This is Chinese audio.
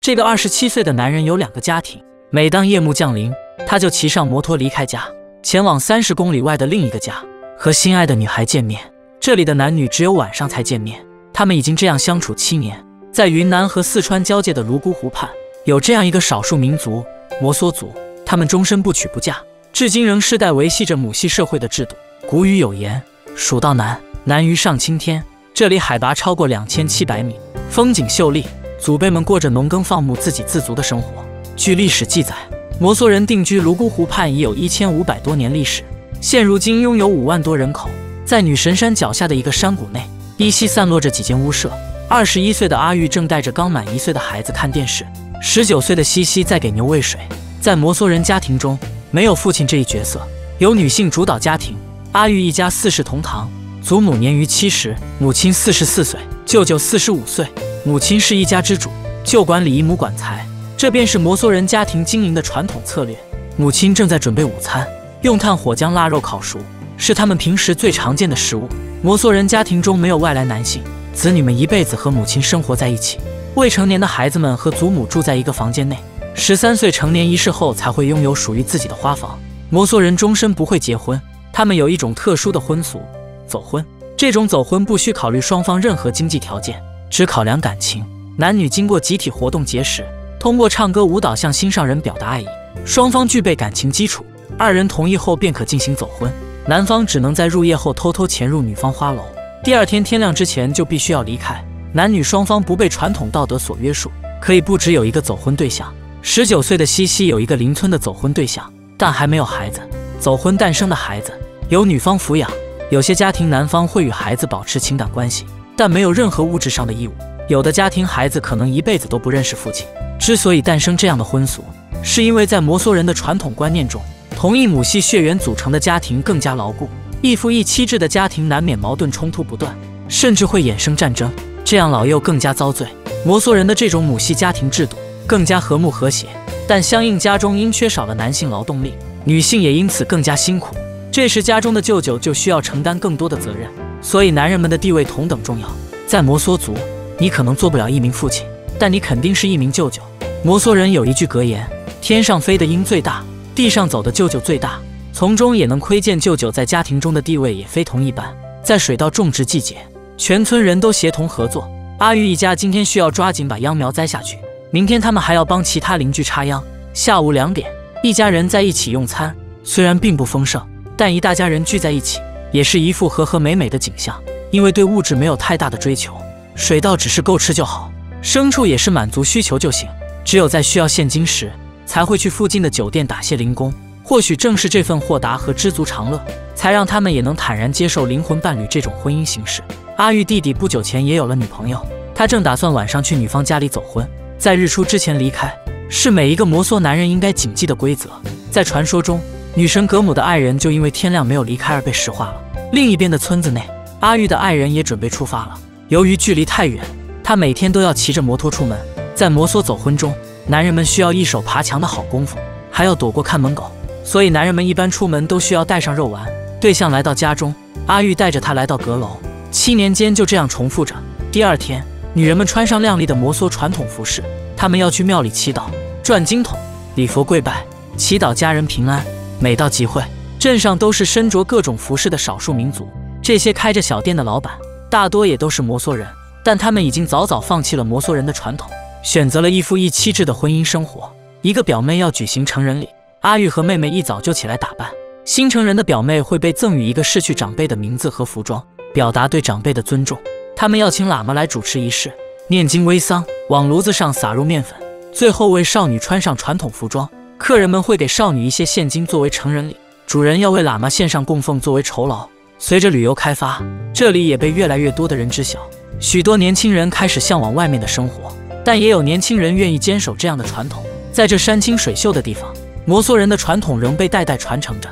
这个27岁的男人有2个家庭，每当夜幕降临，他就骑上摩托离开家，前往30公里外的另一个家，和心爱的女孩见面。这里的男女只有晚上才见面，他们已经这样相处7年。在云南和四川交界的泸沽湖畔，有这样一个少数民族——摩梭族，他们终身不娶不嫁，至今仍世代维系着母系社会的制度。古语有言：蜀道难，难于上青天。这里海拔超过2700米，风景秀丽，祖辈们过着农耕放牧、自给自足的生活。据历史记载，摩梭人定居泸沽湖畔已有1500多年历史，现如今拥有5万多人口。在女神山脚下的一个山谷内，依稀散落着几间屋舍。21岁的阿玉正带着刚满1岁的孩子看电视，19岁的西西在给牛喂水。在摩梭人家庭中，没有父亲这一角色，由女性主导家庭。阿玉一家4世同堂，祖母年逾70，母亲44岁，舅舅45岁。母亲是一家之主，就管理一亩管财，这便是摩梭人家庭经营的传统策略。母亲正在准备午餐，用炭火将腊肉烤熟，是他们平时最常见的食物。摩梭人家庭中没有外来男性，子女们一辈子和母亲生活在一起。未成年的孩子们和祖母住在一个房间内，13岁成年仪式后才会拥有属于自己的花房。摩梭人终身不会结婚，他们有一种特殊的婚俗——走婚。这种走婚不需考虑双方任何经济条件，只考量感情。男女经过集体活动结识，通过唱歌舞蹈向心上人表达爱意，双方具备感情基础，2人同意后便可进行走婚。男方只能在入夜后偷偷潜入女方花楼，第2天天亮之前就必须要离开。男女双方不被传统道德所约束，可以不只有一个走婚对象。19岁的西西有一个邻村的走婚对象，但还没有孩子。走婚诞生的孩子由女方抚养，有些家庭男方会与孩子保持情感关系，但没有任何物质上的义务。有的家庭孩子可能一辈子都不认识父亲。之所以诞生这样的婚俗，是因为在摩梭人的传统观念中，同一母系血缘组成的家庭更加牢固，一夫一妻制的家庭难免矛盾冲突不断，甚至会衍生战争，这样老幼更加遭罪。摩梭人的这种母系家庭制度更加和睦和谐，但相应家中因缺少了男性劳动力，女性也因此更加辛苦。这时家中的舅舅就需要承担更多的责任，所以男人们的地位同等重要。在摩梭族，你可能做不了一名父亲，但你肯定是一名舅舅。摩梭人有一句格言：天上飞的鹰最大，地上走的舅舅最大。从中也能窥见舅舅在家庭中的地位也非同一般。在水稻种植季节，全村人都协同合作。阿玉一家今天需要抓紧把秧苗栽下去，明天他们还要帮其他邻居插秧。下午2点，一家人在一起用餐，虽然并不丰盛，但一大家人聚在一起，也是一幅和和美美的景象。因为对物质没有太大的追求，水稻只是够吃就好，牲畜也是满足需求就行。只有在需要现金时，才会去附近的酒店打些零工。或许正是这份豁达和知足常乐，才让他们也能坦然接受灵魂伴侣这种婚姻形式。阿玉弟弟不久前也有了女朋友，他正打算晚上去女方家里走婚，在日出之前离开，是每一个摩梭男人应该谨记的规则。在传说中，女神格姆的爱人就因为天亮没有离开而被石化了。另一边的村子内，阿玉的爱人也准备出发了。由于距离太远，他每天都要骑着摩托出门。在摩梭走婚中，男人们需要一手爬墙的好功夫，还要躲过看门狗，所以男人们一般出门都需要带上肉丸。对象来到家中，阿玉带着他来到阁楼，7年间就这样重复着。第2天，女人们穿上亮丽的摩梭传统服饰，她们要去庙里祈祷、转经筒、礼佛跪拜，祈祷家人平安。每到集会，镇上都是身着各种服饰的少数民族，这些开着小店的老板大多也都是摩梭人，但他们已经早早放弃了摩梭人的传统，选择了一夫一妻制的婚姻生活。一个表妹要举行成人礼，阿玉和妹妹一早就起来打扮。新成人的表妹会被赠予一个逝去长辈的名字和服装，表达对长辈的尊重。他们要请喇嘛来主持仪式，念经煨桑，往炉子上撒入面粉，最后为少女穿上传统服装。客人们会给少女一些现金作为成人礼，主人要为喇嘛献上供奉作为酬劳。随着旅游开发，这里也被越来越多的人知晓，许多年轻人开始向往外面的生活，但也有年轻人愿意坚守这样的传统。在这山清水秀的地方，摩梭人的传统仍被代代传承着。